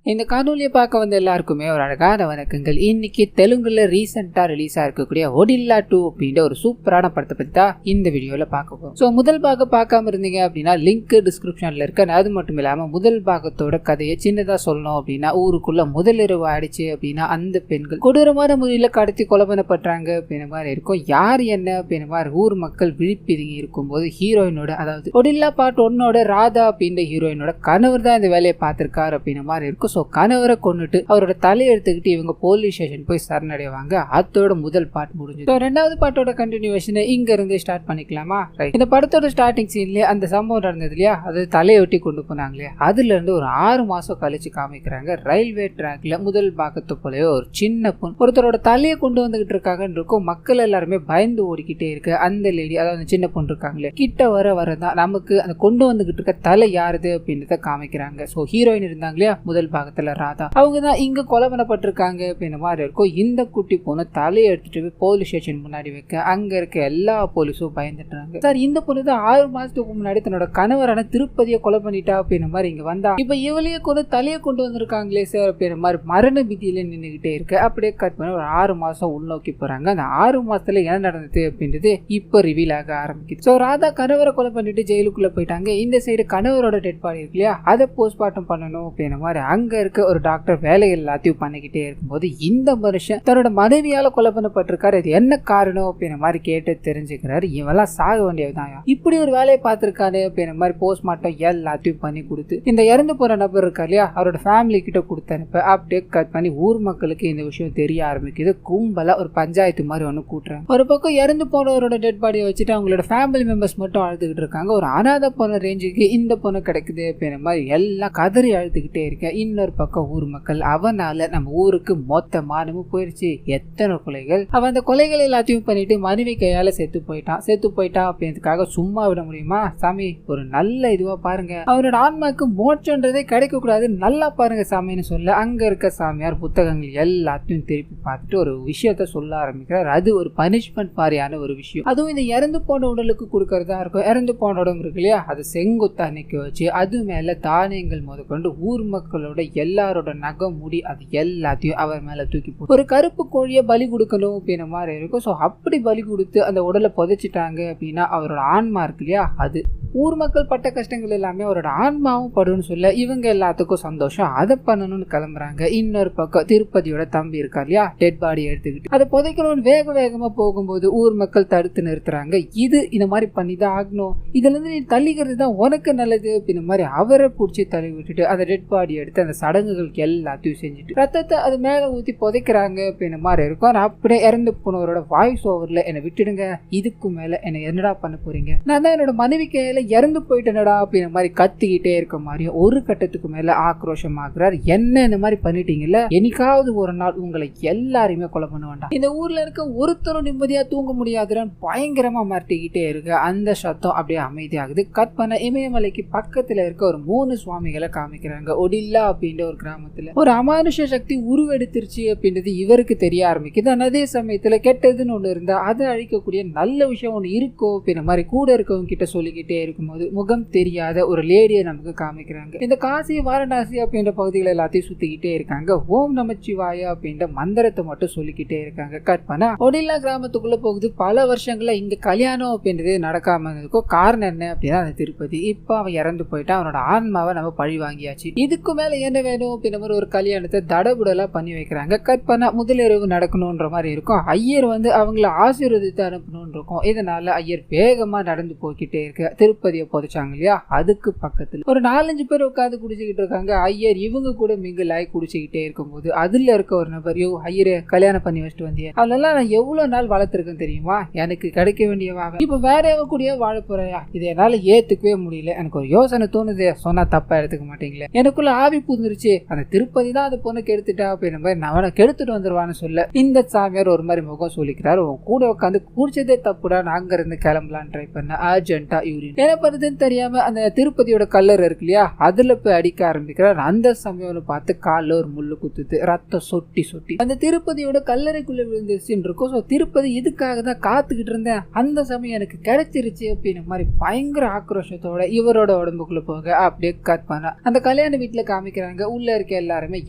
இந்த காணொலியை பார்க்க வந்த எல்லாருக்குமே ஒரு அழகான வணக்கங்கள். இன்னைக்கு தெலுங்குல ரீசெண்டா ரிலீஸ் ஆயிருக்கக்கூடிய ஒடில்லா 2 அப்படின்ற ஒரு சூப்பரான படத்தை பத்தி தான் இந்த வீடியோல பார்க்க போறோம். ஸோ முதல் பாகம் பார்க்காம இருந்தீங்க அப்படின்னா லிங்க் டிஸ்கிரிப்ஷன்ல இருக்கு. அது மட்டும் இல்லாம முதல் பாகத்தோட கதையை சின்னதா சொல்லணும் அப்படின்னா, ஊருக்குள்ள முதலிரவு ஆயிடுச்சு அப்படின்னா அந்த பெண்கள் கொடூரமான முறையில கடத்தி கொலை பண்ணப்படுறாங்க அப்படின்ற மாதிரி இருக்கும். யார் என்ன அப்படின்ற மாதிரி ஊர் மக்கள் விழிப்பிதுங்கி இருக்கும்போது ஹீரோயினோட, அதாவது ஒடில்லா பார்ட் 1 ராதா அப்படின்ற ஹீரோயினோட கணவர் தான் இந்த வேலையை பார்த்திருக்காரு அப்படின்ற மாதிரி இருக்கும். கணவரை கொண்டுட்டு அவரோட தலையை எடுத்துக்கிட்டு இவங்க போலீஸ் ஸ்டேஷன் போய் சரணடைவாங்க. அதோட முதல் பார்ட் முடிஞ்சது. ரெண்டாவது பார்ட்டோட கண்டினியூவேஷன் இங்க இருந்து ஸ்டார்ட் பண்ணிக்கலாமா? ரைட். இந்த படத்தோட ஸ்டார்டிங் சீன்லயே அந்த சம்பவம் நடந்தது இல்லையா, அது தலையை ஒட்டி கொண்டு போனாங்களே, அதுல இருந்து ஒரு 6 மாசம் கழிச்சு காமிக்கிறாங்க. ரயில்வே ட்ராக்ல முதல் பாகத்து போலவே ஒரு சின்ன பொண்ணு ஒருத்தரோட தலையை கொண்டு வந்துகிட்டு இருக்காங்கன்னு இருக்கும். மக்கள் எல்லாருமே பயந்து ஓடிக்கிட்டே இருக்கு. அந்த லேடி, அதாவது சின்ன பொண்ணு இருக்காங்களே, கிட்ட வரதான் நமக்கு அந்த கொண்டு வந்துகிட்டு இருக்க தலை யாருது அப்படின்றத காமிக்கிறாங்க. ஸோ ஹீரோயின் இருந்தாங்க இல்லையா முதல் பாகத்துல ராதா, அவங்க தான் இங்க கொலை பண்ணப்பட்டிருக்காங்க அப்படின்ற மாதிரி இருக்கும். இந்த குட்டி பொண்ணு தலையை எடுத்துட்டு போய் போலீஸ் ஸ்டேஷன் முன்னாடி வைக்க அங்க இருக்க எல்லா போலீஸும் பயந்துட்டாங்க. சார், இந்த பொண்ணு தான் 6 மாசத்துக்கு முன்னாடி தன்னோட கணவரான திருப்பதியை கொலை பண்ணிட்டா அப்படின்ற மாதிரி இங்க வந்தா, இப்ப இவளையே கொண்டு தலையை கொண்டு வந்திருக்காங்களே சார் அப்படின்ற மாதிரி மரண பீதியில நின்றுகிட்டே இருக்கு. அப்படியே கட் பண்ணி ஒரு 6 மாசம் உள்நோக்கி போறாங்க. அந்த 6 மாசத்துல என்ன நடந்தது அப்படின்றது இப்ப ரிவீல் ஆக ஆரம்பிக்குது. ஸோ ராதா கணவரை கொலை பண்ணிட்டு ஜெயிலுக்குள்ள போயிட்டாங்க. இந்த சைடு கணவரோட டெட் பாடி இருக்கு இல்லையா, அதை போஸ்ட்மார்ட்டம் பண்ணணும் அப்படின்ற மாதிரி அங்க இருக்க ஒரு டாக்டர் வேலைகள் எல்லாத்தையும் பண்ணிக்கிட்டே இருக்கும்போது இந்த மனுஷன் தன்னோட மனைவியால கொலை பண்ணப்பட்டிருக்காரு. இது என்ன காரணம் அப்படின்ற மாதிரி கேட்டு தெரிஞ்சுக்கிறாரு. இவெல்லாம் சாக வேண்டியதுதான், இப்படி ஒரு வேலையை பார்த்திருக்காரு அப்படின்ற மாதிரி போஸ்ட்மார்ட்டம் எல்லாத்தையும் பண்ணி கொடுத்து இந்த இறந்து போற நபர் இருக்கா இல்லையா, அவரோட ஃபேமிலி கிட்ட கொடுத்து அனுப்ப அப்படியே கட் பண்ணி ஊர் மக்களுக்கு இந்த விஷயம் தெரிய ஆரம்பிக்குது. கும்பலா ஒரு பஞ்சாயத்து மாதிரி ஒண்ணு கூட்டுறாங்க. ஒரு பக்கம் இறந்து போனவரோட டெட் பாடியை வச்சுட்டு அவங்களோட ஃபேமிலி மெம்பர்ஸ் மட்டும் அழுதுகிட்டு இருக்காங்க. ஒரு அனாதை போன ரேஞ்சுக்கு இந்த பொண்ணு கிடைக்குது அப்படின்ற மாதிரி எல்லாம் கதறி அழுதுகிட்டே இருக்கேன். இன்னொரு பக்கம் ஊர் மக்கள், அவனால நம்ம ஊருக்கு மொத்த மானமும் போயிருச்சு, எத்தனை கொலைகள், அவன் அந்த கொலைகள் எல்லாத்தையும் பண்ணிட்டு மனைவி கையால செத்து போயிட்டான் அப்படின்றதுக்காக சும்மா விட முடியுமா? சாமி, ஒரு நல்ல இதுவா பாருங்க, அவனோட ஆன்மாக்கு மோட்சன்றதே கிடைக்க கூடாது, நல்லா பாருங்க சாமின்னு சொல்ல அங்க இருக்க சாமியார் புத்தகங்கள் எல்லாத்தையும் திருப்பி பார்த்துட்டு ஒரு விஷயத்த சொல்ல ஆரம்பிக்கிறார். அது ஒரு பனிஷ்மெண்ட் மாதிரியான ஒரு விஷயம். அதுவும் இந்த இறந்து போன உடலுக்கு கொடுக்கறதா இருக்கும். இறந்து போன உடம்பு இருக்கு இல்லையா, அது செங்குத்தா நிக்க வச்சு அது மேல தானியங்கள் முதற்கொண்டு ஊர் மக்களோட எல்லாரோட நகம் முடி அது எல்லாத்தையும் அவர் மேல தூக்கி போட்டு ஒரு கருப்பு கோழியை பலி கொடுக்கணும் அப்படின்ற மாதிரி இருக்கும். ஸோ அப்படி பலி கொடுத்து அந்த உடலை புதைச்சிட்டாங்க அப்படின்னா அவரோட ஆன்மா இருக்கு இல்லையா, அது ஊர் மக்கள் பட்ட கஷ்டங்கள் எல்லாமே அவரோட ஆன்மாவும் படுன்னு சொல்ல இவங்க எல்லாத்துக்கும் சந்தோஷம், அதை பண்ணணும்னு கிளம்புறாங்க. இன்னொரு பக்கம் திருப்பதியோட தம்பி இருக்கா இல்லையா, டெட் பாடி எடுத்துக்கிட்டு அதை புதைக்கணும்னு வேகமா போகும்போது ஊர் மக்கள் தடுத்து நிறுத்துறாங்க. இது இந்த மாதிரி பண்ணிதான் ஆகணும், இதுல இருந்து நீ தள்ளிக்கிறது தான் உனக்கு நல்லது அப்படின்ற மாதிரி அவரை பிடிச்சி தள்ளி விட்டுட்டு அந்த டெட் பாடி எடுத்து அந்த சடங்குகளுக்கு எல்லாத்தையும் செஞ்சுட்டு ரத்தத்தை அது மேல ஊத்தி புதைக்கிறாங்க அப்படின்ற மாதிரி இருக்கும். அப்படியே இறந்து போனவரோட வாய்ஸ் ஓவர்ல என்னை விட்டுடுங்க, இதுக்கு மேல என்ன என்னடா பண்ண போறீங்க, நான் தான் என்னோட மனைவி கையில இறந்து போயிட்டேனடா அப்படின்ற மாதிரி கத்திக்கிட்டே இருக்க மாதிரியும் ஒரு கட்டத்துக்கு மேல ஆக்ரோஷமாக்குறார். என்ன இந்த மாதிரி பண்ணிட்டீங்கல்ல, என்னைக்காவது ஒரு நாள் உங்களை எல்லாரையுமே கொலை பண்ண வேண்டாம், இந்த ஊர்ல இருக்க ஒருத்தரும் நிம்மதியா தூங்க முடியாதுன்னு பயங்கரமா மிரட்டிக்கிட்டே இருக்கு. அந்த சத்தம் அப்படியே அமைதியாகுது. கட் பண்ண இமயமலைக்கு பக்கத்துல இருக்க ஒரு 3 சுவாமிகளை காமிக்கிறாங்க. ஒடில்லா அப்படின்ற ஒரு கிராமத்துல ஒரு அமானுஷ சக்தி உருவெடுத்துருச்சு அப்படின்றது இவருக்கு தெரிய ஆரம்பிக்குது. அதே சமயத்துல கெட்டதுன்னு ஒண்ணு இருந்தா அதை அழிக்கக்கூடிய நல்ல விஷயம் ஒண்ணு இருக்கோ அப்படின்ற மாதிரி கூட இருக்கவங்க கிட்ட சொல்லிக்கிட்டே இருக்கும்போது முகம் தெரியாத ஒரு லேடியை நமக்கு காமிக்கிறாங்க. இந்த காசி வாரணாசி அப்படின்ற பகுதிகளை எல்லாத்தையும் சுத்திக்கிட்டே இருக்காங்க. ஓம் நமச்சிவாய அப்படின்ற மந்திரத்தை மட்டும் சொல்லிக்கிட்டே இருக்காங்க. கட் பண்ணா ஒடில்லா கிராமத்துக்குள்ள போகுது. பல வருஷங்களா இங்க கல்யாணம் அப்படின்றது நடக்காம இருக்கும். காரணம் என்ன அப்படின்னா அந்த திருப்பதி. இப்ப அவன் இறந்து போயிட்டான், அவனோட ஆன்மாவை நம்ம பழி வாங்கியாச்சு, இதுக்கு மேல என்ன வேணும் அப்படின்ற மாதிரி ஒரு கல்யாணத்தை தடபுடலா பண்ணி வைக்கிறாங்க. கட் பண்ணா முதலிரவு நடக்கணும்ன்ற மாதிரி இருக்கும். ஐயர் வந்து அவங்கள ஆசீர்வதித்து அனுப்பணும்னு இருக்கும். இதனால ஐயர் வேகமா நடந்து போய்கிட்டே இருக்கு. திருப்பதியை புதைச்சாங்க இல்லையா, அதுக்கு பக்கத்துல ஒரு 4-5 பேர் உட்காந்து குடிச்சுக்கிட்டு இருக்காங்க. ஐயர் இவங்க கூட மிங்கிள் ஆகி குடிச்சுக்கிட்டே இருக்கும்போது அதுல இருக்க ஒரு நபர், யோ ஐயரே கல்யாணம் பண்ணி வச்சுட்டு வந்தியே, அதெல்லாம் நான் எவ்வளவு நாள் வளர்த்திருக்கேன் தெரியுமா, எனக்கு கிடைக்க வேண்டிய வாங்க இப்ப வேற கூட வாழ போறையா, இதை என்னால ஏத்துக்கவே முடியல, எனக்கு ஒரு யோசனை தோணுது, சொன்னா தப்பா எடுத்துக்க மாட்டீங்களே, எனக்குள்ள ஆவி பூந்துருச்சு, அந்த திருப்பதி தான் அந்த பொண்ணு கெடுத்துட்டா அப்படின்ற மாதிரி நான் கெடுத்துட்டு வந்துருவான்னு சொல்ல இந்த சாமியார் ஒரு மாதிரி முகம் சொல்லிக்கிறார். உன் கூட உட்காந்து குடிச்சதே தப்புடா, நாங்க இருந்து கிளம்பலான்னு ட்ரை பண்ண அர்ஜென்ட்டா யூரின் என்ன பண்ணுறதுன்னு தெரியாம அந்த திருப்பதியோட கல்லர் இருக்கு இல்லையா அதுல போய் அடிக்க ஆரம்பிக்கிறார். அந்த சமயம் பார்த்து காலில் ஒரு முள்ளு குத்துது, ரத்தம் சொட்டி சொட்டி அந்த திருப்பதியோட கல்லறைக்குள்ள விழுந்துருச்சுன்னு இருக்கும். ஸோ திருப்பதி இதுக்காக தான் காத்துக்கிட்டு இருந்தேன், அந்த சமயம் எனக்கு கிடைச்சிருச்சு அப்படின்னு மாதிரி பயங்கர ஆக்ரோஷத்தோட இவரோட உடம்புக்குள்ள போக அப்படியே கட் பண்ண அந்த கல்யாண வீட்டுல காமிக்கிறாங்க. உள்ள இருக்க எல்லாருமே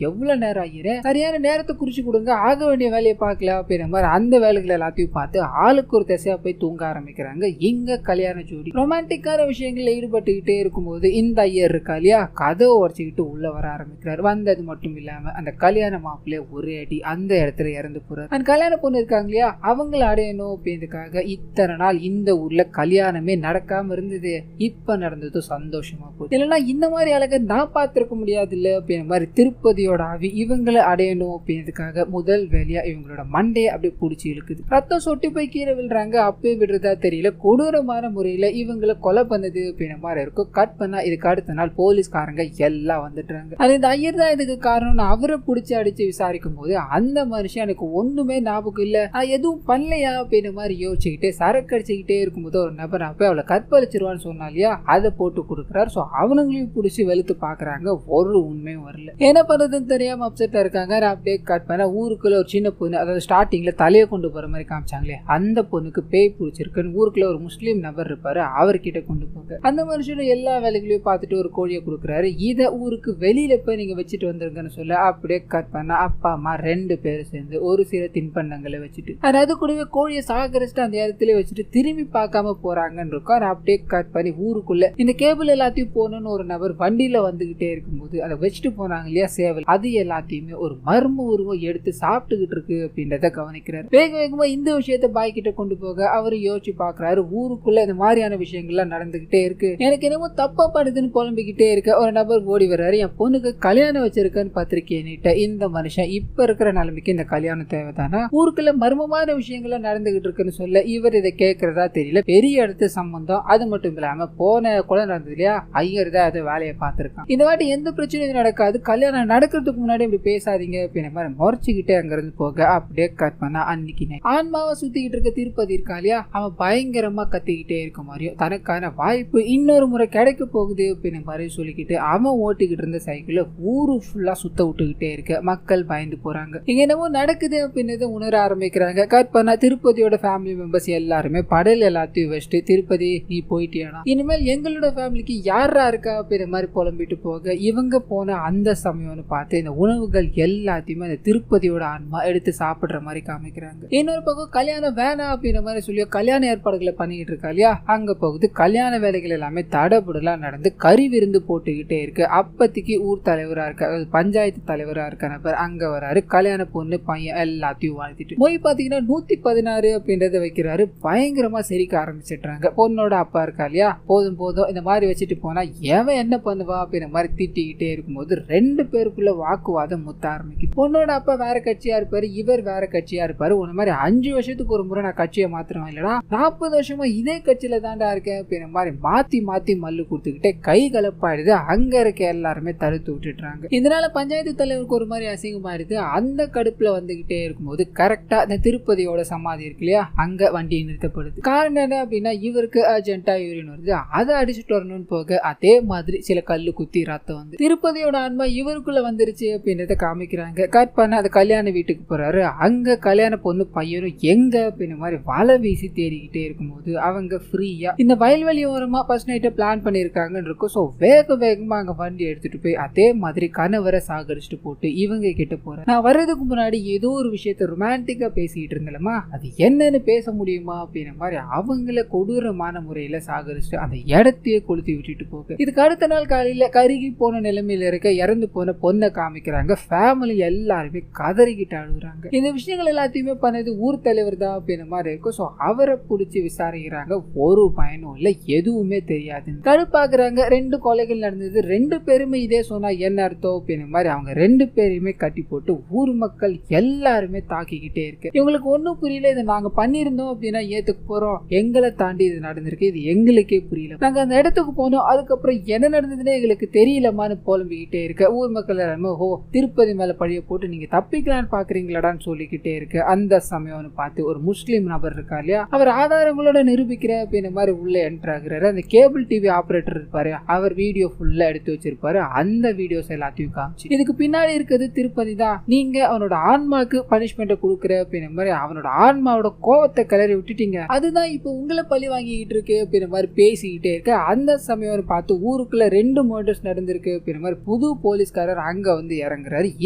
எவ்வளவு நேரம் ஆகிரும், சரியான நேரத்தை குறிச்சு கொடுங்க, ஆக வேண்டிய வேலையை பார்க்கல அப்படின்ற மாதிரி அந்த வேலைகளை எல்லாத்தையும் பார்த்து ஆளுக்கு ஒரு திசையா போய் தூங்க ஆரம்பிக்கிறாங்க. இங்க கல்யாண ஜோடி ரொமான்டிக்கான விஷயங்கள்ல ஈடுபட்டுக்கிட்டே இருக்கும்போது இந்த ஐயர் இருக்கா இல்லையா கதவை உடச்சிக்கிட்டு உள்ள வர ஆரம்பிக்கிறார். வந்தது மட்டும் இல்லாம அந்த கல்யாண மாப்பிள்ளைய ஒரே அடி அந்த இடத்துல இறந்து போறாரு. அந்த கல்யாண பொண்ணு இருக்காங்க இல்லையா அவங்களை அடையணும் அப்படின்றதுக்காக இத்தனை நாள் இந்த ஊர்ல கல்யாணமே நடக்காம இருந்தது, இப்ப நடந்தது சந்தோஷமா போகுது. இல்லைன்னா இந்த மாதிரி அழகை நான் பார்த்திருக்க முடியாது இல்ல அப்படின்ற மாதிரி திருப்பதியோட ஆவி இவங்களை அடையணும் அப்படின்றதுக்காக முதல் வேலையா இவங்களோட மண்டையை அப்படியே பிடிச்சி இழுக்குது. ரத்தம் சொட்டி போய் கீழே விழுறாங்க. அப்பவே விடுறதா தெரியல, கொடூரமான முறையில இவங்களை கொலை பண்ணது அப்படின்ற மாதிரி இருக்கும். கட் பண்ணா இதுக்கு அடுத்த நாள் போலீஸ்காரங்க எல்லாம் வந்துட்டாங்க. அது இந்த ஐயர் தான் இதுக்கு காரணம்னு அவரை பிடிச்சி அடிச்சு விசாரிக்கும் போது அந்த மனுஷன் எனக்கு ஒண்ணுமே ஞாபகம் இல்ல, நான் எதுவும் பண்ணலையா அப்படின்ற மாதிரி யோசிச்சுக்கிட்டே சரக்கு அடிச்சுக்கிட்டே இருக்கும்போது ஒரு நபர் அப்ப அவளை கற்பழிச்சிருவான்னு சொன்னாலியா அதை போட்டு கொடுக்குறாரு. ஸோ அவனுங்களையும் பிடிச்சி வெளுத்து பாக்குறாங்க, ஒரு உண்மையும் வரல. என்ன பண்றதுன்னு தெரியாம அப்செட்டா இருக்காங்க. அப்படியே கட் பண்ண ஊருக்குள்ள ஒரு சின்ன பொண்ணு, அதாவது ஸ்டார்டிங்ல தலையை கொண்டு போற மாதிரி காமிச்சாங்களே அந்த பொண்ணுக்கு பேய் பிடிச்சிருக்குன்னு ஊருக்குள்ள ஒரு முஸ்லீம் நபர் இருப்பாரு, அவர்கிட்ட கொண்டு போக அந்த மனுஷனும் எல்லா வேலைகளையும் பார்த்துட்டு ஒரு கோழியை கொடுக்குறாரு. இதை ஊருக்கு வெளியில போய் நீங்க வச்சுட்டு வந்துருங்கன்னு சொல்ல அப்படியே கட் பண்ண அப்பா அம்மா 2 பேரும் சேர்ந்து ஒரு சில தின்பண்டங்களை வச்சுட்டு அதாவது கூடவே கோழியை சாகரிச்சுட்டு அந்த இடத்துல வச்சுட்டு திரும்பி பார்க்காம போறாங்கன்னு இருக்கும். அப்படியே கட் பண்ணி ஊருக்குள்ள இந்த கேபிள் எல்லாத்தையும் போகணும்னு ஒரு நபர் வண்டியில வந்துகிட்டே இருக்கும்போது அதை வச்சுட்டு போனாங்க இல்லையா சேவல், அது எல்லாத்தையுமே ஒரு மர்ம உருவம் எடுத்து சாப்பிட்டுக்கிட்டு இருக்கு அப்படின்றத கவனிக்கிறாரு. வேக வேகமா இந்த விஷயத்த பாய் கிட்ட கொண்டு போக அவரு யோசிச்சு பாக்குறாரு, ஊருக்குள்ள இந்த மாதிரியான விஷயங்கள்லாம் நடந்துகிட்டே இருக்கு, எனக்கு என்னமோ தப்பா படுதுன்னு புலம்பிக்கிட்டே இருக்க ஒரு நபர் ஓடி வர்றாரு. என் பொண்ணுக்கு கல்யாணம் வச்சிருக்கேன்னு பத்திரிக்கை நீட்ட இந்த மனுஷன் இப்ப இருக்கிற நிலைமைக்கு இந்த கல்யாணம் தேவைதானா, ஊருக்குள்ள மர்மமான விஷயங்கள்லாம் நடந்துகிட்டு இருக்குன்னு சொல்ல இவர் இதை கேட்கறதா தெரியல. பெரிய இடத்து சம்பந்தம், அது மட்டும் இல்லாம போன கொலை நடந்தது இல்லையா ஐயர் தான் அதை வேலையை பார்த்திருக்கான். இந்த வாட்டி எந்த பிரச்சனையும் நடக்காது, கல்யாணம் நடக்கிறதுக்கு முன்னாடி இப்படி பேசாதீங்க அப்படின்ற மாதிரி முறைச்சுக்கிட்டே அங்கிருந்து போக அப்படியே கட் பண்ணா அன்னைக்கு ஆன்மாவை சுத்திக்கிட்டு இருக்க திருப்பதி இருக்கா இல்லையா அவன் பயங்கரமா கத்திக்கிட்டே இருக்க மாதிரியும் தனக்கான வாய்ப்பு இன்னொரு முறை கிடைக்க போகுது அப்படின்ற மாதிரி சொல்லிக்கிட்டு அவன் ஓட்டிக்கிட்டு இருந்த சைக்கிள ஊரு ஃபுல்லா சுத்த விட்டுக்கிட்டே இருக்க மக்கள் பயந்து போறாங்க. இங்க என்னமோ நடக்குது அப்படின்னு உணர ஆரம்பிக்கிறாங்க. கட் பண்ணா திருப்பதியோட ஃபேமிலி மெம்பர்ஸ் எல்லாருமே படையல் எல்லாத்தையும் வச்சுட்டு திருப்பதி நீ போயிட்டியானா இனிமேல் எங்களோட ஃபேமிலிக்கு யாரா இருக்கா அப்படின்ற மாதிரி புலம்பிட்டு போக இவங்க போன அந்த சமயம்னு பார்த்து இந்த உணவுகள் எல்லாத்தையுமே அந்த திருப்பதியோட ஆன்மா எடுத்து சாப்பிடுற மாதிரி காமிக்கிறாங்க. இன்னொரு பக்கம் கல்யாணம் வேணாம் அப்படின்ற மாதிரி சொல்லி கல்யாண ஏற்பாடுகளை பண்ணிட்டு இருக்கா இல்லையா அங்க போகுது. கல்யாண வேலைகள் எல்லாமே தடபுடலாம் நடந்து கறி விருந்து போட்டுக்கிட்டே இருக்கு. அப்பத்திக்கு ஊர் தலைவரா இருக்க, அதாவது பஞ்சாயத்து தலைவரா இருக்க நபர் அங்க வராரு. கல்யாண பொண்ணு பையன் எல்லாத்தையும் வாழ்த்திட்டு போய் பாத்தீங்கன்னா 116 அப்படின்றத வைக்கிறாரு. பயங்கரமா சிரிக்க ஆரம்பிச்சிடுறாங்க. பொண்ணோட அப்பா இருக்கா இல்லையா போதும் போதும் இந்த மாதிரி வச்சுட்டு போனா எவன் என்ன பண்ணுவா அப்படின்ற மாதிரி திட்டிக்கிட்டே இருக்கும்போது 2 பேருக்குள்ள வாக்குவாதம் முத்த ஆரம்பிக்குது. பொண்ணோட அப்பா வேற கட்சியா இருப்பாரு, இவர் வேற கட்சியா இருப்பாரு. உன்ன மாதிரி 5 வருஷத்துக்கு ஒரு முறை நான் கட்சியை மாத்திரம் இல்லடா, 40 வருஷமா இதே கட்சியில தாண்டா இருக்கேன் அப்படின்ற மாதிரி மாத்தி மாத்தி மல்லு கொடுத்துக்கிட்டே கை கலப்பாயிடுது. அங்க இருக்க எல்லாருமே தடுத்து விட்டுறாங்க. இதனால பஞ்சாயத்து தலைவருக்கு ஒரு மாதிரி அசிங்கமாயிடுது. அந்த கடுப்புல வந்துகிட்டே இருக்கும்போது கரெக்டா இந்த திருப்பதியோட சமாதி இருக்கு இல்லையா அங்க வண்டி நிறுத்தப்படுது. காரணம் என்ன அப்படின்னா இவருக்கு அர்ஜென்ட்டா யூரின் வருது, அதை அடிச்சுட்டு வரணும்னு போக அதே மாதிரி சில கல்லு குத்தி ரத்தம் வந்து திருப்பதியோட ஆன்மா இவருக்குள்ள வந்துருச்சு அப்படின்றத காமிக்கிறாங்க. கட் பண்ண அந்த கல்யாண வீட்டுக்கு போறாரு. அங்க கல்யாண பொண்ணு பையனும் எங்க அப்படின்ற மாதிரி வலை வீசி தேடிக்கிட்டே இருக்கும்போது அவங்க ஃப்ரீயா இந்த வயல்வெளி ஓரமா ஃபர்ஸ்ட் நைட்டை பிளான் பண்ணிருக்காங்கன்னு இருக்கும். ஸோ வேக வேகமா அங்க வண்டி எடுத்துட்டு போய் அதே மாதிரி கணவரை சாகரிச்சுட்டு போட்டு இவங்க கிட்ட போறேன், நான் வர்றதுக்கு முன்னாடி ஏதோ ஒரு விஷயத்த ரொமான்டிக்கா பேசிக்கிட்டு இருந்தேன்மா அது என்னன்னு பேச முடியுமா அப்படின்ற மாதிரி அவங்கள கொடூரமான முறையில சாகரிச்சுட்டு அந்த இடத்தையே கொளுத்தி விட்டுட்டு போக இதுக்கு அடுத்த நாள் காலையில கருகி போன நிலைமையில இருக்க இறந்து போன பொண்ணை காமிக்கிறாங்க. ஃபேமிலி எல்லாருமே கதறிக்கிட்டு அழுகுறாங்க. இந்த விஷயங்கள் எல்லாத்தையுமே பண்ணது ஊர் தலைவர் தான் அப்படின்ற மாதிரி இருக்கும். ஸோ அவரை பிடிச்சி விசாரிக்கிறாங்க. ஒரு பயனும் இல்லை, எதுவுமே தெரியாது. கடுப்பாக்குறாங்க. 2 கொலைகள் நடந்தது, 2 பேருமே இதே சொன்னா என்ன அர்த்தம் அப்படின்ற மாதிரி அவங்க 2 பேரையுமே கட்டி போட்டு ஊர் மக்கள் எல்லாருமே தாக்கிக்கிட்டே இருக்கு. இவங்களுக்கு ஒன்னும் புரியல, இதை நாங்க பண்ணிருந்தோம் அப்படின்னா ஏத்துக்கு போறோம், எங்களை தாண்டி இது நடந்திருக்கு, இது எங்களுக்கே புரியல, நாங்க அந்த இடத்துக்கு போனோம், அதுக்கப்புறம் என்ன நடந்ததுன்னே எங்களுக்கு தெரியலமான்னு புலம்பிக்கிட்டே இருக்க ஊர் மக்கள் எல்லாருமே ஓ திருப்பதி மேல பழிய போட்டு நீங்க தப்பிக்கலான்னு பாக்குறீங்களாடான்னு சொல்லிக்கிட்டே இருக்கு. அந்த சமயம்னு பார்த்து ஒரு முஸ்லீம் நபர் இருக்கா இல்லையா அவர் ஆதாரங்களோட நிரூபிக்கிற அப்படின்ற மாதிரி உள்ள என்ட்ரு என்டர் ஆகுறாரு. அந்த கேபிள் டிவி ஆபரேட்டர் இருப்பாரு, அவர் வீடியோ ஃபுல்லா எடுத்து வச்சிருப்பாரு. அந்த வீடியோஸ் எல்லாத்தையும் காமிச்சு இதுக்கு பின்னாடி இருக்கிறது திருப்பதி தான், நீங்க அவனோட ஆன்மாக்கு பனிஷ்மெண்ட் கொடுக்குற அப்படின்ற மாதிரி அவனோட ஆன்மாவோட கோவத்தை கிளறி விட்டுட்டீங்க, அதுதான் இப்போ உங்களை பழி வாங்கிக்கிட்டு இருக்கு அப்படின்ற மாதிரி பேசிக்கிட்டே இருக்க அந்த சமயம் பார்த்து ஊருக்குள்ள 2 மர்டர்ஸ் நடந்திருக்கு அப்படின்ற மாதிரி புது போலீஸ்காரர் அங்க வந்து இறங்குறாரு.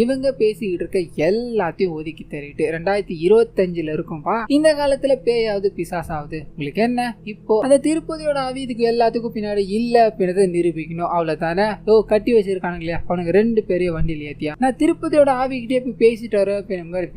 இவங்க பேசிக்கிட்டு இருக்க எல்லாத்தையும் ஒதுக்கி தள்ளிட்டு 2025 இருக்கும்பா, இந்த காலத்துல பேயாவது பிசாசாவது உங்களுக்கு என்ன, இப்போ அந்த திருப்பதியோட ஆவி இதுக்கு எல்லாத்துக்கும் பின்னாடி இல்ல அப்படின்றத நிரூபிக்கணும், அவ்வளவுதானே. கட்டி வச்சிருக்கானுங்க இல்லையா அவனுக்கு 2 பெரிய வண்டியில் ஏத்தியா, நான் திருப்பதியோட ஆவிக்கிட்டே போய் பேசிட்டு வரேன் அப்படின்ற மாதிரி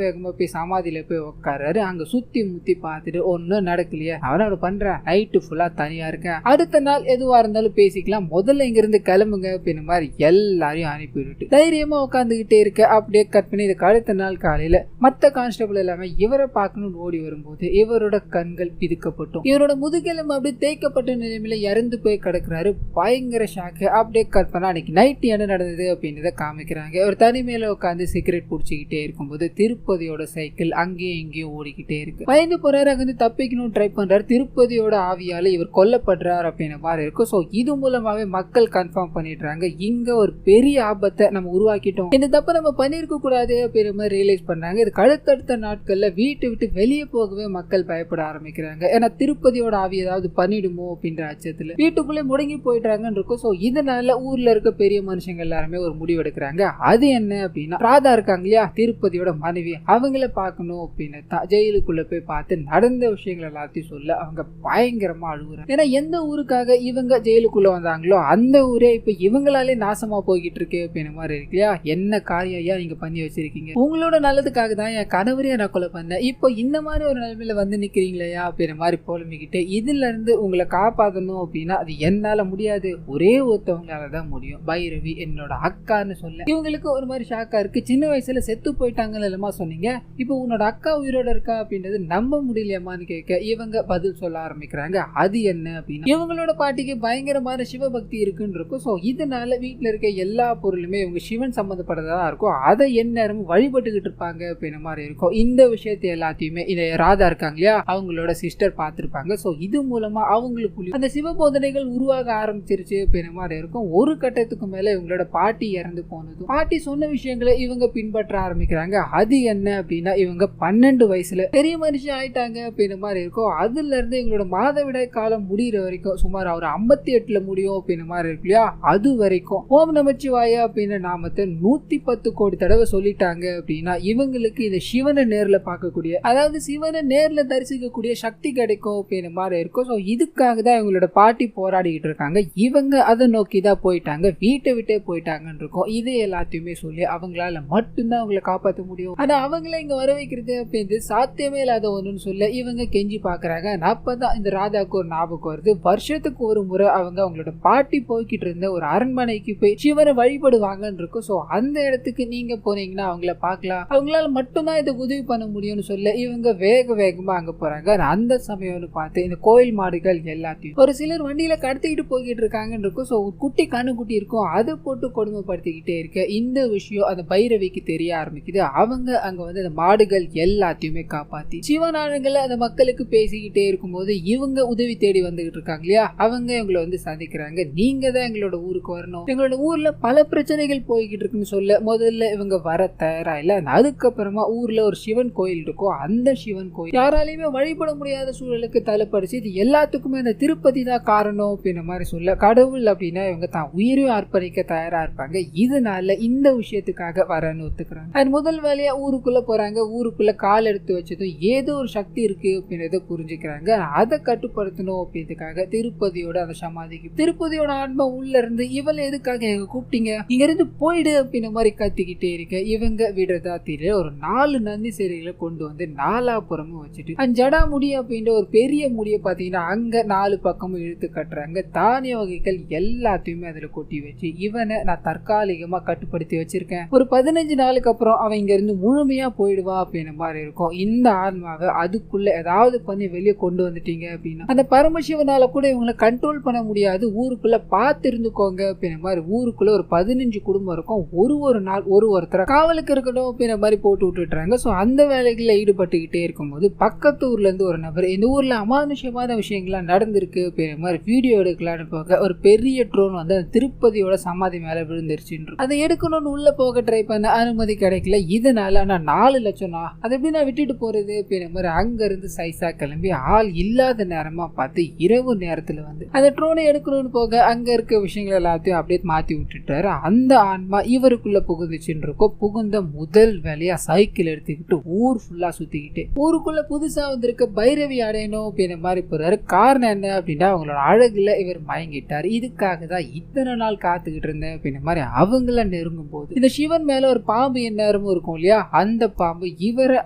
வேகமா போய் சமாதியில போய் உட்காராரு. அங்க சுத்தி முத்தி பார்த்துட்டு ஒன்னும் நடக்கலையே, அவனோட பண்றேன் நைட்டு ஃபுல்லா தனியா இருக்கேன், அடுத்த நாள் எதுவா இருந்தாலும் பேசிக்கலாம், முதல்ல இங்க இருந்து கிளம்புங்க அப்படின்ற மாதிரி எல்லாரையும் அனுப்பிவிட்டு தைரியமா உட்காந்துக்கிட்டே இருக்க. அப்படியே கட் பண்ணி இதுக்கு அடுத்த நாள் காலையில மத்த கான்ஸ்டபிள் எல்லாமே இவரை பார்க்கணும்னு ஓடி வரும்போது இவரோட கண்கள் பிதுக்கப்பட்டும் இவரோட முதுகெலும்பு அப்படியே தேய்க்கப்பட்ட நிலைமையில இறந்து போய் கிடக்குறாரு. பயங்கர ஷாக்கு. அப்படியே கட் பண்ணா அன்னைக்கு நைட் என்ன நடந்தது அப்படின்றத காமிக்கிறாங்க. ஒரு தனிமையில உட்காந்து சிகரெட் குடிச்சுக்கிட்டே இருக்கும்போது திருப்பதியோட சைக்கிள் அங்கேயும் இங்கேயும் ஓடிக்கிட்டே இருக்கு. பயந்து போறாரு, அங்கிருந்து தப்பிக்கணும் ட்ரை பண்றாரு. திருப்பதியோட ஆவியால இவர் கொல்லப்படுறாரு அப்படின்ற மாதிரி இருக்கும். சோ இது மூலமாவே மக்கள் கன்ஃபார்ம் பண்ணிடுறாங்க, இங்க ஒரு பெரிய ஆபத்தை நம்ம உருவாக்கிட்டோம், இந்த தப்ப நம்ம பண்ணிருக்க கூடாது அப்படின்ற மாதிரி ரியலைஸ் பண்றாங்க. இதுக்கு அடுத்தடுத்த நாட்கள்ல வீட்டை விட்டு வெளியே போகவே மக்கள் பயப்பட ஆரம்பிக்கிறாங்க. ஏன்னா திருப்பதியோட ஆவி ஏதாவது பண்ணிடுமோ அப்படின்ற அச்சத்துல வீட்டுக்குள்ளே முடங்கி போயிட்டாங்கன்னு இருக்கும். சோ இதனால ஊர்ல இருக்க பெரிய மனுஷங்க எல்லாருமே ஒரு முடிவு எடுக்கிறாங்க. அது என்ன அப்படின்னா, ராதா இருக்காங்க இல்லையா திருப்பதியோட மனைவி, அவங்கள பார்க்கணும் அப்படின்னு தான் ஜெயிலுக்குள்ள போய் பார்த்து நடந்த விஷயங்கள் எல்லாத்தையும் சொல்ல அவங்க பயங்கரமா அழுகுறாங்க. ஏன்னா எந்த ஊருக்காக இவங்க ஜெயிலுக்குள்ள வந்தாங்களோ அந்த ஊரே இப்ப இவங்களாலே நாசமா போய்கிட்டு இருக்கு அப்படின்ற மாதிரி இருக்கு இல்லையா. என்ன காரியம் ஐயா நீங்க பண்ணி வச்சிருக்கீங்க, உங்களோட நல்லதுக்காக தான் என் கணவரையே நான் கொலை பண்ணேன், இப்போ இந்த மாதிரி ஒரு நிலைமையில வந்து நிக்கிறீங்களா அப்படின்ற மாதிரி புலம்பிக்கிட்டு இதுல இருந்து உங்களை காப்பாற்றணும் அப்படின்னா அது என்னால முடியாது, ஒரே ஒருத்தவங்களால தான் முடியும், பைரவி என்னோட அக்கான்னு சொல்ல இவங்களுக்கு ஒரு மாதிரி ஷாக்கா இருக்கு. சின்ன வயசுல செத்து போயிட்டாங்கன்னு இல்லமா சொன்னீங்க, இப்போ உன்னோட அக்கா உயிரோட இருக்கா அப்படின்றது நம்ப முடியலையம்மான்னு கேட்க இவங்க பதில் சொல்ல ஆரம்பிக்கிறாங்க. அது என்ன அப்படின்னா, இவங்களோட பாட்டிக்கு பயங்கரமான சிவபக்தி இருக்குன்னு இருக்கும். சோ இதனால வீட்டுல இருக்க எல்லா பொருளுமே இவங்க சிவன் சம்பந்தப்பட்டதா இருக்கும், அதை எந்நேரமும் வழிபட்டுக்கிட்டு இருப்பாங்க அப்படின்ற மாதிரி இருக்கும். இந்த விஷயத்தை எல்லாத்தையுமே இந்த ராதா இருக்காங்க இல்லையா அவங்களோட சிஸ்டர் பார்த்திருப்பாங்க. சோ இது மூலமா அவங்களுக்கு அந்த சிவ போதனைகள் உருவாக ஆரம்பிச்சிருச்சு அப்படின்ற மாதிரி இருக்கும். ஒரு கட்டத்துக்கு மேல இவங்களோட பாட்டி இறந்து போனதும் பாட்டி சொன்ன விஷயங்களை இவங்க பின்பற்ற ஆரம்பிக்கிறாங்க. அது என்ன அப்படின்னா, இவங்க 12 வயசுல பெரிய மனுஷன் ஆயிட்டாங்க அப்படின்ற மாதிரி இருக்கும். அதுல இருந்து இவங்களோட மாதவிடாய் காலம் முடிகிற வரைக்கும் சுமார் ஒரு 58ல முடியும் அப்படின்ற மாதிரி இருக்கு இல்லையா, அது வரைக்கும் ஓம் நமச்சிவாய அப்படின்ற நாமத்தை 110 கோடி தடவை சொல்லிட்டாங்க அப்படின்னா இவங்களுக்கு இந்த சிவனை நேர்ல பார்க்கக்கூடிய, அதாவது சிவனை நேர்ல தரிசிக்கக்கூடிய சக்தி கிடைக்கும் அப்படின்ற மாதிரி இருக்கும். ஸோ இதுக்காக தான் இவங்களோட பாட்டி போராடிக்கிட்டு இருக்காங்க. இவங்க அதை நோக்கி தான் போயிட்டாங்க, வீட்டை விட்டே போயிட்டாங்கன்னு இருக்கும். இது எல்லாத்தையுமே சொல்லி அவங்களால மட்டும்தான் அவங்களை காப்பாற்ற முடியும். ஆனா அவங்கள இங்க வர வைக்கிறது அப்படின்னு சாத்தியமே இல்லாத ஒண்ணுன்னு சொல்ல இவங்க கெஞ்சி பாக்குறாங்க. அப்பதான் இந்த ராதாவுக்கு ஒரு ஞாபகம் வருது, வருஷத்துக்கு ஒரு முறை அவங்க அவங்களோட பாட்டி போய்கிட்டு இருந்த ஒரு அரண்மனைக்கு போய் சிவனை வழிபடுவாங்கன்னு இருக்கும். ஸோ அந்த இடத்துக்கு நீங்க போனீங்கன்னா அவங்கள பார்க்கலாம், அவங்களால மட்டும்தான் இதை உதவி பண்ண முடியும்னு சொல்ல இவங்க வேகமா அங்க போறாங்க. அந்த சமயம்னு பார்த்து இந்த கோயில் மாடுகள் எல்லாத்தையும் ஒரு சிலர் வண்டியில கடத்திக்கிட்டு போய்கிட்டு இருக்காங்கன்னு இருக்கும். ஸோ ஒரு குட்டி கண்ணுக்குட்டி இருக்கும், அதை போட்டு கொடுமைப்படுத்திக்கிட்டே இருக்க இந்த விஷயம் அந்த பைரவிக்கு தெரிய ஆரம்பிக்குது. அவங்க அங்க வந்து அந்த மாடுகள் எல்லாத்தையுமே காப்பாத்தி சிவனானங்களை அந்த மக்களுக்கு பேசிக்கிட்டே இருக்கும்போது இவங்க உதவி தேடி வந்துகிட்டு இருக்காங்க இல்லையா, அவங்க இவங்களை வந்து சந்திக்கிறாங்க. நீங்க தான் எங்களோட ஊருக்கு வரணும், எங்களோட ஊர்ல பல பிரச்சனைகள் போய்கிட்டு இருக்குன்னு சொல்ல முதல்ல இவங்க வர தயாரா இல்ல. அதுக்கப்புறமா ஊர்ல ஒரு சிவன் கோயில் இருக்கும், அந்த சிவன் கோயில் யாராலையுமே வழிபட முடியாத சூழலுக்கு தள்ளப்படுச்சு, இது எல்லாத்துக்குமே அந்த திருப்பதி தான் காரணம் அப்படின்ற மாதிரி சொல்ல கடவுள் அப்படின்னா இவங்க தான் உயிரையும் அர்ப்பணிக்க தயாரா இருப்பாங்க. இதனால இந்த விஷயத்துக்காக வரன்னு ஒத்துக்கிறாங்க. அது முதல் வேலையா ஊருக்குள்ள போறாங்க. ஊருக்குள்ள கால் எடுத்து வச்சதும் ஏதோ ஒரு சக்தி இருக்கு அப்படின்றத புரிஞ்சுக்கிறாங்க. அதை கட்டுப்படுத்தணும் அப்படின்றதுக்காக திருப்பதியோட அந்த சமாதிக்கு திருப்பதியோட ஆன்மா உள்ள இருந்து இவளை எதுக்காக எங்க கூப்பிட்டீங்க, இங்க இருந்து போயிடு அப்படின்ற மாதிரி கத்திக்கிட்டே இருக்க இவங்க விடுறதா தெரியல. ஒரு 4 நந்தி சிலைகளை கொண்டு வந்து 4 புறமும் வச்சுட்டு ஜடா முடி அப்படின்ற ஒரு பெரிய முடியை பாத்தீங்கன்னா அங்க 4 பக்கமும் இழுத்து கட்டுறாங்க. தானிய வகைகள் எல்லாத்தையுமே அதுல கொட்டி வச்சு இவனை நான் தற்காலிகமா கட்டுப்படுத்தி வச்சிருக்கேன், ஒரு 15 நாளுக்கு அப்புறம் அவன் இங்க இருந்து முழுமையா போயிடுவா அப்படின்ற மாதிரி இருக்கும். இந்த ஆன்மாவை அதுக்குள்ள ஏதாவது பண்ணி வெளியே கொண்டு வந்துட்டீங்க அப்படின்னா அந்த பரமசிவனால கூட இவங்களை கண்ட்ரோல் பண்ண முடியாது, ஊருக்குள்ள பார்த்து இருந்துக்கோங்க அப்படின்ற மாதிரி ஊருக்குள்ள ஒரு 15 குடும்பம் இருக்கும். ஒரு நாள் ஒருத்தர காவலுக்கு இருக்கணும் அப்படின்ற மாதிரி போட்டு விட்டுறாங்க. ஸோ அந்த வேலைகளில் ஈடுபட்டுக்கிட்டே இருக்கும்போது பக்கத்து ஊர்ல இருந்து ஒரு நபர் இந்த ஊர்ல அமானுஷமான விஷயங்கள்லாம் விஷயங்கள்லாம் நடந்திருக்கு அப்படிங்கிற மாதிரி வீடியோ எடுக்கலான்னு போக ஒரு பெரிய ட்ரோன் வந்து அந்த திருப்பதியோட சமாதி மேல விழுந்துருச்சுன்னு அதை எடுக்கணும்னு உள்ள போக ட்ரை பண்ண அனுமதி கிடைக்கல. இதனால நான் 4 லட்சம் அதை எப்படி நான் விட்டுட்டு போறது அப்படிங்கிற மாதிரி அங்க இருந்து சைஸா கிளம்பி ஆள் இல்லாத நேரமா பார்த்து இரவு நேரத்துல வந்து அந்த ட்ரோனை எடுக்கணும்னு போக அங்க இருக்க விஷயங்கள் எல்லாத்தையும் அப்படியே மாத்தி விட்டுட்டாரு. அந்த ஆன்மா இவருக்குள்ள புகுந்துச்சுன்னு இருக்கோம். புகுந்த முதல் வேலையா சைக்கிள் எடுத்துக்கிட்டு ஊர் ஃபுல்லா சுத்திக்கிட்டு ஊருக்குள்ள புதுசா வந்திருக்க பைரவி அடையணும் அப்படிங்கிற மாதிரி போறாரு. காரணம் என்ன அப்படின்னா அவங்களோட அழகுல இவர் மயங்கிட்டார். இதுக்காக தான் இத்தனை நாள் காத்துக்கிட்டு இருந்தேன் அப்படிங்கிற மாதிரி அவங்கள நெருங்கும் போது இந்த சிவன் மேல ஒரு பாம்பு எந்நேரமும் இருக்கும் இல்லையா, அந்த பாம்பு இவரை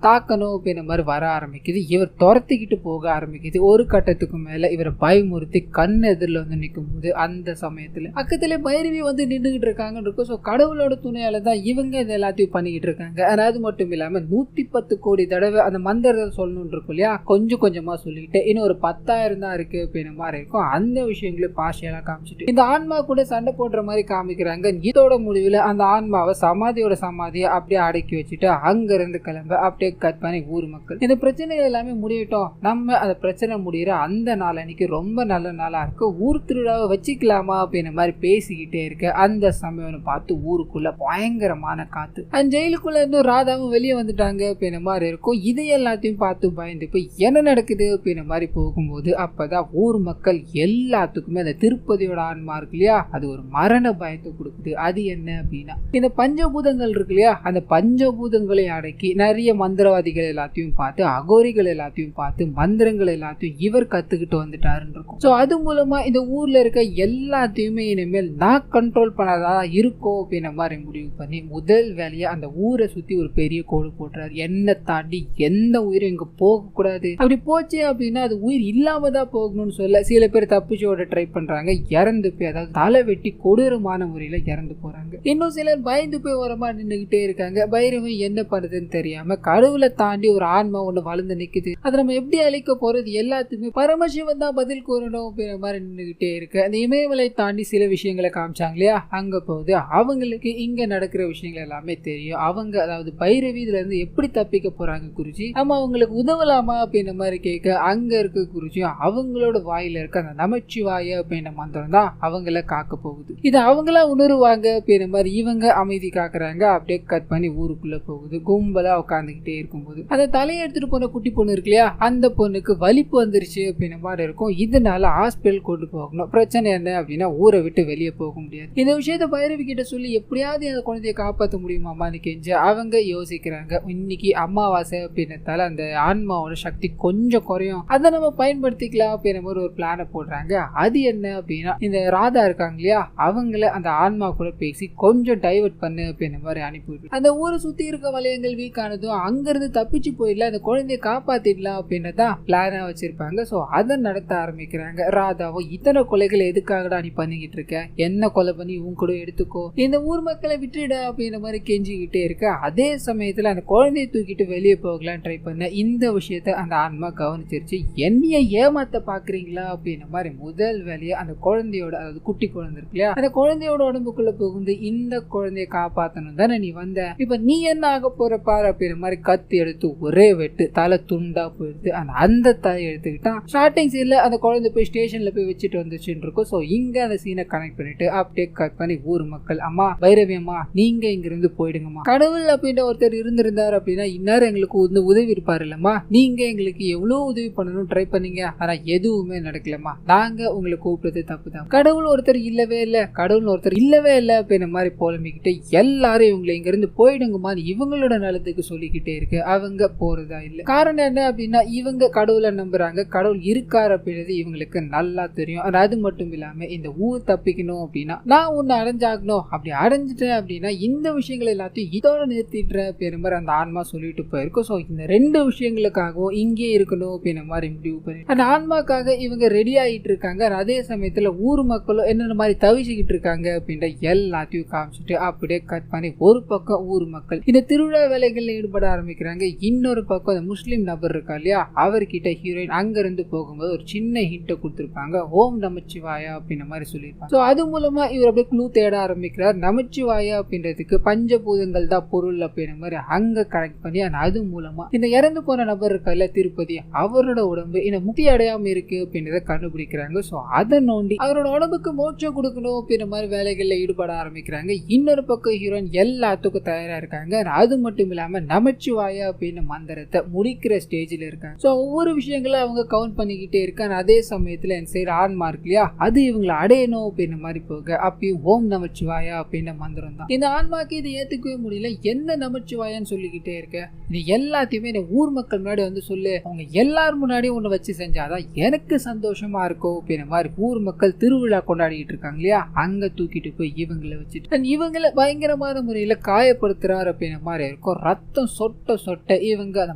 தாக்கணும் அப்படிங்கிற மாதிரி வர ஆரம்பிக்குது. இவர் துரத்திக்கிட்டு போக ஆரம்பிக்குது. ஒரு கட்டத்துக்கு மேல இவரை பயமுறுத்தி கண் எதிரில் வந்து நிற்கும் போது அந்த சமயத்துல பக்கத்துல பைரவி வந்து நின்றுகிட்டு இருக்காங்கன்னு இருக்கும். ஸோ கடவுளோட துணையால தான் இவங்க இது எல்லாத்தையும் பண்ணிக்கிட்டு இருக்காங்க. அது மட்டும் இல்லாம 110 கோடி தடவை அந்த மந்திரத்தை சொல்லணும்னு இருக்கும் இல்லையா, கொஞ்சம் கொஞ்சமா சொல்லிட்டு இன்னும் ஒரு 10,000 தான் இருக்கு அப்படிங்கிற மாதிரி இருக்கும். அந்த விஷயங்களும் பார்ஷியலா காமிச்சிட்டு இந்த ஆன்மா கூட சண்டை போடுற மாதிரி காமிக்கிறாங்க. இதோட முடிவில் அந்த ஆன்மாவை சமாதியை அப்படியே அடக்கி வச்சுட்டு அங்க இருந்து கிளம்ப அப்படியே கட் பண்ணி ஊர் மக்கள் இந்த பிரச்சனைகள் எல்லாமே முடியட்டும், நம்ம அந்த பிரச்சனை முடிகிற அந்த நாள் அன்னைக்கு ரொம்ப நல்ல நாளா இருக்கு, ஊர் திருவிழாவை வச்சுக்கலாமா அப்படிங்கிற மாதிரி பேசிக்கிட்டே இருக்க அந்த சமயம் பார்த்து ஊருக்குள்ள பயங்கரமான காத்து. அந்த ஜெயிலுக்குள்ள இருந்து ராதாவும் வெளியே வந்துட்டாங்க அப்படிங்கிற மாதிரி இருக்கும். இதை எல்லாத்தையும் பார்த்து பயந்து போய் என்ன நடக்குது அப்படிங்கிற மாதிரி போகும்போது அப்பதான் ஊர் மக்கள் எல்லாத்துக்குமே அந்த திருப்பதியோட ஆன்மா இருக்கு இல்லையா, அது ஒரு மரண பயத்தை கொடுக்குது. அது என்ன அப்படின்னா இந்த பஞ்சபூதங்கள் இருக்கு இல்லையா, அந்த பஞ்சபூதங்களை அடக்கி நிறைய மந்திரவாதிகள் எல்லாத்தையும் பார்த்து அகோரிகள் எல்லாத்தையும் பார்த்து மந்திரங்கள் எல்லாத்தையும் இவர் கத்துக்கிட்டு வந்துட்டாருன்னு இருக்கும். ஸோ அது மூலமா இந்த ஊர்ல இருக்க எல்லாத்தையுமே இனிமேல் நான் கண்ட்ரோல் பண்ணாதா இருக்கும் அப்படின்ற மாதிரி முடிவு பண்ணி முதல் வேலையை அந்த ஊரை சுத்தி ஒரு பெரிய கோடு போட்டுறாரு. என்ன தாண்டி எந்த உயிரும் இங்க போக கூடாது, அப்படி போச்சு அப்படின்னா அது உயிர் இல்லாம தான் போகணும்னு சொல்ல சில பேர் தப்பிச்சோட ட்ரை பண்றாங்க, இறந்து போய் அதாவது தலை வெட்டி கொடூரமான முறையில இறந்து போறாங்க. இன்னும் சிலர் பயந்து போய் ஓரமா நின்றுகிட்டே இருக்காங்க. பைரவன் என்ன பண்ணுறதுன்னு தெரியாம கடவுளை தாண்டி ஒரு ஆன்மா ஒண்ணு வளர்ந்து நிக்குது, அதை நம்ம எப்படி அழிக்க போறது, எல்லாத்துக்குமே பரமசிவன் தான் பதில் கூறணும் அப்படிங்கிற மாதிரி நின்றுகிட்டே இருக்கு. அந்த இமயமலை தாண்டி சில விஷயங்களை காமிச்சாங்க இல்லையா, அங்க போகுது அவங்களுக்கு இங்க நடக்கிற விஷயங்கள் எல்லாமே தெரியும். அவங்க அதாவது பைரவி இதுல இருந்து எப்படி தப்பிக்க போறாங்க குருஜி, நம்ம அவங்களுக்கு உதவலாமா அப்படின்ற மாதிரி கேட்க அங்க இருக்க குருஜியும் அவங்களோட வாயில இருக்க அந்த நமச்சிவாய அப்படின்ற மந்திரம் தான் அவங்கள காக்க போகுது. இது அவங்களா உணருவாங்க அப்படின்ற மாதிரி இவங்க அமைதி காக்குறாங்க. அப்படியே கட் பண்ணி ஊருக்குள்ள போகுது. கும்பலா உட்காந்துக்கிட்டே இருக்கும்போது அந்த தலையை எடுத்துட்டு போன குட்டி பொண்ணு இருக்கு இல்லையா, அந்த பொண்ணுக்கு வலிப்பு வந்துருச்சு அப்படின்ற மாதிரி இருக்கும். இதனால ஹாஸ்பிட்டல் கொண்டு போகணும். பிரச்சனை என்ன அப்படின்னா ஊரை விட்டு வெளியே போக முடியாது. இந்த விஷயத்த பைரவி கிட்ட சொல்லி எப்படியாவது அந்த குழந்தைய காப்பாற்ற முடியுமாமான்னு கெஞ்சு அவங்க யோசிக்கிறாங்க. இன்னைக்கு அமாவாசை அப்படின்றதால அந்த ஆன்மாவோட சக்தி கொஞ்சம் குறையும், அதை நம்ம பயன்படுத்திக்கலாம் அப்படின்ற மாதிரி ஒரு பிளானை போடுறாங்க. அது என்ன அப்படின்னா இந்த ராதா இருக்காங்க இல்லையா, அவங்கள அந்த ஆன்மா கூட பேசி கொஞ்சம் டைவர்ட் பண்ணு அப்படின்ற மாதிரி அனுப்பிவிட்டு அந்த ஊரை சுத்தி இருக்க வளையங்கள் வீக் ஆனதும் அங்கிருந்து தப்பிச்சு போயிடலாம், அந்த குழந்தைய காப்பாத்திடலாம் அப்படின்றதான் பிளானா வச்சிருப்பாங்க. ஸோ அதை நடத்த ஆரம்பிக்கிறாங்க. ராதாவோ இத்தனை கொலைகளை எதுக்காகடா நீ பண்ணிக்கிட்டு இருக்க, என்ன கொலை பண்ணி உன் கூட எடுத்துக்கோ, இந்த ஊர் மக்களை விட்டுட அப்படின்ற மாதிரி கெஞ்சிக்கிட்டே இருக்க. அதே சமயத்துல அந்த குழந்தைய தூக்கிட்டு வெளியே போகலாம் ட்ரை பண்ண இந்த விஷயத்த அந்த ஆன்மா கவனிச்சிருச்சு. என்னைய ஏமாத்த பாக்குறீங்களா அப்படின்ற மாதிரி முதல் வேலையை அந்த குழந்தையோட அதாவது குட்டி குழந்தை இருக்கு இல்லையா, அந்த குழந்தையோட உடம்புக்குள்ள புகுந்து இந்த குழந்தைய காப்பாத்தணும் தானே நீ வந்த, இப்ப நீ என்ன ஆக போற பாரு அப்படின்ற மாதிரி கத்தி எடுத்து ஒரே வெட்டு தலை துண்டா போயிடுது. அந்த தலையை எடுத்துக்கிட்டான். ஸ்டார்டிங் சீன்ல அந்த குழந்தை போய் ஸ்டேஷன்ல போய் வச்சுட்டு வந்துச்சுன்னு இருக்கும். ஸோ இங்க அந்த சீனை கனெக்ட் பண்ணிட்டு அப்படியே கட் பண்ணி ஊர் மக்கள் அம்மா பைரவி அம்மா நீங்க இங்க இருந்து போயிடுங்கம்மா, கடவுள் அப்படின்ற ஒருத்தர் இருந்திருந்தார் அப்படின்னா இந்நேரம் எங்களுக்கு வந்து உதவி இருப்பாரு இல்லம்மா, நீங்க எங்களுக்கு எவ்வளவு உதவி பண்ணணும் ட்ரை பண்ணீங்க, ஆனா எதுவுமே நடக்கலம்மா, நாங்க உங்களை கூப்பிட்டது தப்புதான், கடவுள் ஒருத்தர் இல்லவே இல்ல கடவுள் ஒருத்தர் இல்லவே இல்லை அப்படின்ற மாதிரி புலம்பிக்கிட்டு எல்லாரும் இவங்களை இங்க இருந்து போயிடுங்கம்மா இவங்களோட நலத்துக்கு சொல்லிக்கிட்டே இருக்கு. அவங்க போறதா இல்ல. காரணம் என்ன அப்படின்னா இவங்க கடவுளை நம்புறாங்க, கடவுள் இருக்காரு அப்படின்றது இவங்களுக்கு நல்லா தெரியும். அது மட்டும் இல்லாம இந்த ஊர் தப்பிக்கணும் அப்படின்னா நான் ஒன்னு அடைஞ்சாகணும், அப்படி அடைஞ்சிட்டேன் அப்படின்னா இந்த விஷயங்கள் எல்லாத்தையும் இதோட நிறுத்திட்டு பெருமாறு அந்த ஆன்மா சொல்லிட்டு போயிருக்கும். ஸோ இந்த 2 விஷயங்களுக்காகவும் இங்கே இருக்கணும் அப்படின்ற மாதிரி முடிவு பண்ணி அந்த ஆன்மாக்காக இவங்க ரெடி ஆகிட்டு இருக்காங்க. அதே சமயத்துல ஊர் மக்களும் என்னென்ன மாதிரி தவிச்சுக்கிட்டு இருக்காங்க அப்படின்ற எல்லாத்தையும் காமிச்சிட்டு அப்படியே கட் பண்ணி ஒரு பக்கம் ஊர் மக்கள் இந்த திருவிழா வேலைகள்ல ஈடுபட ஆரம்பிக்கிறாங்க. இன்னொரு பக்கம் அந்த முஸ்லீம் நபர் இருக்கா இல்லையா, அவர்கிட்ட ஹீரோயின் அங்க இருந்து போகும்போது ஒரு சின்ன ஹிண்ட்டை கொடுத்துருப்பாங்க, ஓம் நமச்சிவாயா அப்படின்ற மாதிரி சொல்லியிருப்பாங்க. ஸோ அது மூலமா இவர் அப்படியே க்ளூ தேட ஆரம்பிக்கிறார். நமச்சிவாயா அப்படின்றதுக்கு பஞ்சபூதங்கள் தான் பொருள் அப்படின்ற மாதிரி அங்க கனெக்ட் பண்ணி அது மூலமா இந்த இறந்து போன நபர் இருக்கா இல்ல திருப்பதி, அவரோட உடம்பு இந்த முக்தி அடையாம விஷம் இருக்கு அப்படின்றத கண்டுபிடிக்கிறாங்க. ஸோ அதை நோண்டி அவரோட உடம்புக்கு மோட்சம் கொடுக்கணும் அப்படின்ற மாதிரி வேலைகள்ல ஈடுபட ஆரம்பிக்கிறாங்க. இன்னொரு பக்கம் ஹீரோயின் எல்லாத்துக்கும் தயாரா இருக்காங்க. அது மட்டும் இல்லாம நமச்சிவாயா அப்படின்னு மந்திரத்தை முடிக்கிற ஸ்டேஜில் இருக்காங்க. ஸோ ஒவ்வொரு விஷயங்களை அவங்க கவுண்ட் பண்ணிக்கிட்டே இருக்காங்க. அதே சமயத்துல என் சைடு ஆன்மா இருக்கு இல்லையா, அது இவங்களை அடையணும் அப்படின்ற மாதிரி போக அப்பயும் ஓம் நமச்சிவாயா அப்படின்ற மந்திரம் தான். இந்த ஆன்மாக்கு இதை ஏத்துக்கவே முடியல. என்ன நமச்சிவாயான்னு சொல்லிக்கிட்டே இருக்க, இது எல்லாத்தையுமே இந்த ஊர் மக்கள் முன்னாடி வந்து சொல்லு, அவங்க எல்லாரும் முன்னாடியும் ஒண்ணு வச்சு செஞ்சாதான் எனக்கு சந்தோஷமா இருக்கும் அப்படின்ற மாதிரி ஊர் மக்கள் திருவிழா கொண்டாடிட்டு இருக்காங்க இல்லையா, அங்க தூக்கிட்டு போய் இவங்களை வச்சுட்டு இவங்களை பயங்கரமான முறையில காயப்படுத்துறாரு அப்படின்ற மாதிரி இருக்கும். ரத்தம் சொட்ட சொட்ட இவங்க அந்த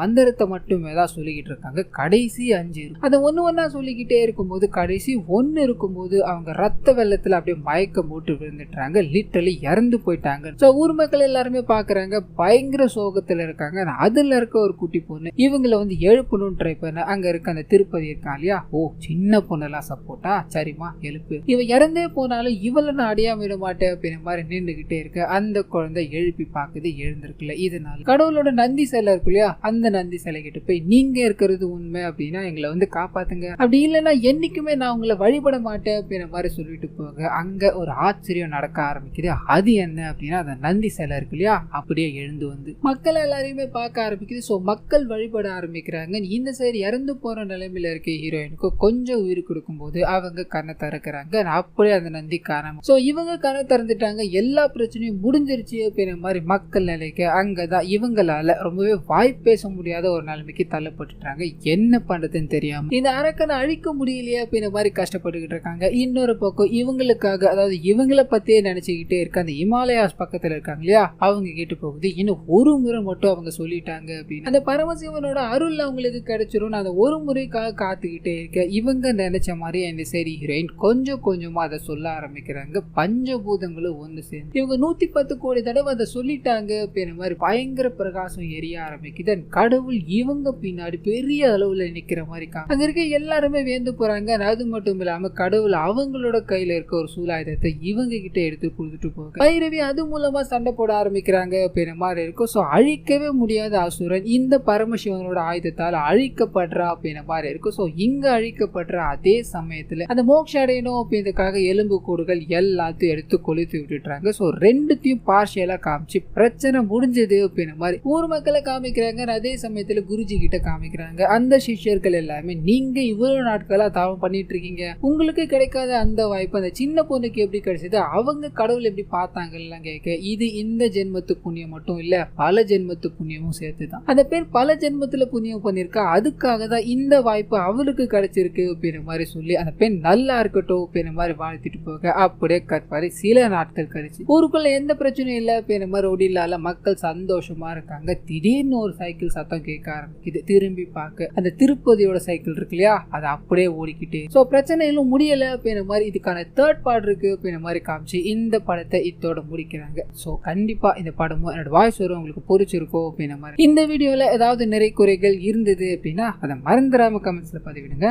மந்திரத்தை மட்டுமே தான் சொல்லிக்கிட்டு இருக்காங்க. கடைசி 5 அதை ஒண்ணா சொல்லிக்கிட்டே இருக்கும்போது கடைசி 1 இருக்கும்போது அவங்க ரத்த வெள்ளத்துல அப்படியே மயக்கம் போட்டு விழுந்துட்டாங்க. லிட்டரலி இறந்து போயிட்டாங்க. சோ ஊர் மக்கள் எல்லாருமே பாக்குறாங்க, பயங்கர சோகத்துல இருக்காங்க. அதுல இருக்க ஒரு குட்டி பொண்ணு இவங்களை வந்து எழுப்பணும்னு ட்ரை பண்ண அங்க இருக்க அந்த திருப்பதி இருக்கா இல்லையா, ஓ சின்ன பொண்ணெல்லாம் சப்போர்ட்டா, சரிமா எழுப்பு, இவ இறந்தே போனாலும் இவளை நான் அடியாம விட மாட்டேன் அப்படின்ற மாதிரி நின்றுகிட்டே இருக்க அந்த குழந்தை எழுப்பி பாக்குது, எழுந்திருக்குல்ல. இதனால கடவுளோட நந்தி சிலை இருக்கு இல்லையா, அந்த நந்தி சிலை கிட்ட போய் நீங்க இருக்கிறது உண்மை அப்படின்னா எங்களை வந்து காப்பாத்துங்க, அப்படி இல்லைன்னா என்னைக்குமே நான் உங்களை வழிபட மாட்டேன் அப்படின்ற மாதிரி சொல்லிட்டு போக அங்க ஒரு ஆச்சரியம் நடக்க ஆரம்பிக்குது. அது என்ன அப்படின்னா அந்த நந்தி சிலை இருக்கு இல்லையா, அப்படியே எழுந்து வந்து மக்கள் எல்லாரையுமே பார்க்க ஆரம்பிக்குது. ஸோ மக்கள் வழிபட ஆரம்பிக்கிறாங்க. இந்த சைடு இறந்து போற நிலைமையில இருக்க ஹீரோயினுக்கு கொஞ்சம் உயிர் கொடுக்கும் போது அவங்க கண்ணை திறக்கிறாங்க. அப்படியே அந்த நந்தி காரணம். ஸோ இவங்க கண்ணை திறந்துட்டாங்க, எல்லா பிரச்சனையும் முடிஞ்சிருச்சு அப்படின்ற மாதிரி மக்கள் நிலைக்கு அங்கதான் இவங்களால ரொம்பவே வாய் பேச முடியாத ஒரு நிலைமைக்கு தள்ளப்பட்டுட்டாங்க. என்ன பண்றதுன்னு தெரியாம இந்த அரக்கனை அழிக்க முடியலையே அப்படின்ற மாதிரி கஷ்டப்பட்டுக்கிட்டு இருக்காங்க. இன்னொரு பக்கம் இவங்களுக்காக, அதாவது இவங்களை பத்தியே நினைச்சுக்கிட்டே இருக்க அந்த இமாலயாஸ் பக்கத்துல இருக்காங்க இல்லையா, அவங்க கேட்டு போகுது இன்னும் ஒரு முறை மட்டும் அவங்க சொல்லிட்டாங்க அப்படின்னு அந்த பரமசிவனோட அருள் அவங்களுக்கு கிடைச்சிரும். அந்த ஒரு முறைக்காக காத்துக்கிட்டே இருக்க இவங்க நினைச்ச மாதிரி இந்த சரி ஹீரோயின் கொஞ்சம் கொஞ்சமா அதை சொல்ல ஆரம்பிக்கிறாங்க. பஞ்சபூதங்களும் ஒன்று சேர்ந்து இவங்க 110 கோடி தடவை அதை சொல்லிட்டாங்க அப்படின்ற மாதிரி பயங்கர பிரகாசம் எரிய ஆரம்பிக்குது. கடவுள் இவங்க பின்னாடி பெரிய அளவுல நிக்கிற மாதிரி அங்க இருக்க எல்லாருமே வேந்து போறாங்க. அது மட்டும் இல்லாம கடவுள் அவங்களோட கையில இருக்க ஒரு சூலாயுதத்தை இவங்க கிட்ட எடுத்து கொடுத்துட்டு போக பைரவி அது மூலமா சண்டை போட ஆரம்பிக்கிறாங்க அப்படின்ற மாதிரி இருக்கும். ஸோ அழிக்கவே முடியாத அசுரன் இந்த பரமசிவனோட ஆயுதத்தால் அழிக்கப்படுறா அப்படின்ற மாதிரி இருக்கும். ஸோ இங்க அழிக்கப்படுற அதே சமயத்துல அந்த மோட்சம் அடையணும் அப்படின்றதுக்காக எலும்பு கூடுகள் எல்லாத்தையும் எடுத்து கொளுத்து விட்டுறாங்க. ஸோ ரெண்டுத்தையும் பார்ஷியலா காமிச்சு பிரச்சனை முடிஞ்சது அப்படின்ற மாதிரி ஊர் மக்களை காமிக்கிறாங்க. அதே சமயத்துல குருஜி கிட்ட காமிக்கிறாங்க. அந்த சிஷ்யர்கள் எல்லாமே நீங்க இவ்வளவு நாட்களா தாவம் பண்ணிட்டு இருக்கீங்க, உங்களுக்கு கிடைக்காத அந்த வாய்ப்பு அந்த சின்ன பொண்ணுக்கு எப்படி கிடைச்சது, அவங்க கடவுள் எப்படி பார்த்தாங்க எல்லாம் கேட்க, இது இந்த ஜென்மத்து புண்ணியம் மட்டும் இல்ல பல ஜென்மத்து புண்ணியமும் சேர்த்துதான். அந்த பேர் பல ஜென்மத்துல புண்ணியம் பண்ணிருக்கா, அதுக்காக தான் இந்த வாய்ப்பு அவளுக்கு கிடைச்சிருக்கு அப்படின்ற மாதிரி சொல்லி அந்த பெண் நல்லா இருக்கட்டும் அப்படின்ற மாதிரி வாழ்த்திட்டு போக அப்படியே கற்பாரி சில நாட்கள் கழிச்சு ஊருக்குள்ள எந்த பிரச்சனையும் இல்லை அப்படின்ற மாதிரி ஒடிலால மக்கள் சந்தோஷமா இருக்காங்க. திடீர்னு ஒரு சைக்கிள் சத்தம் கேட்க ஆரம்பிக்குது. திரும்பி பார்க்க அந்த திருப்பதியோட சைக்கிள் இருக்கு இல்லையா, அது அப்படியே ஓடிக்கிட்டே. ஸோ பிரச்சனைகளும் முடியல அப்படின்ற மாதிரி இதுக்கான 3rd பார்ட் இருக்கு அப்படின்ற மாதிரி காமிச்சு இந்த படத்தை இதோட முடிக்கிறாங்க. ஸோ கண்டிப்பா இந்த படமும் என்னோட வாய்ஸ் வரும் உங்களுக்கு பிடிச்சிருக்கோம் அப்படின்ற மாதிரி. இந்த வீடியோல ஏதாவது நிறை குறைகள் இருந்தது அப்படின்னா அதை மறந்துடாம கமெண்ட்ஸ்ல பதிவிடுங்க.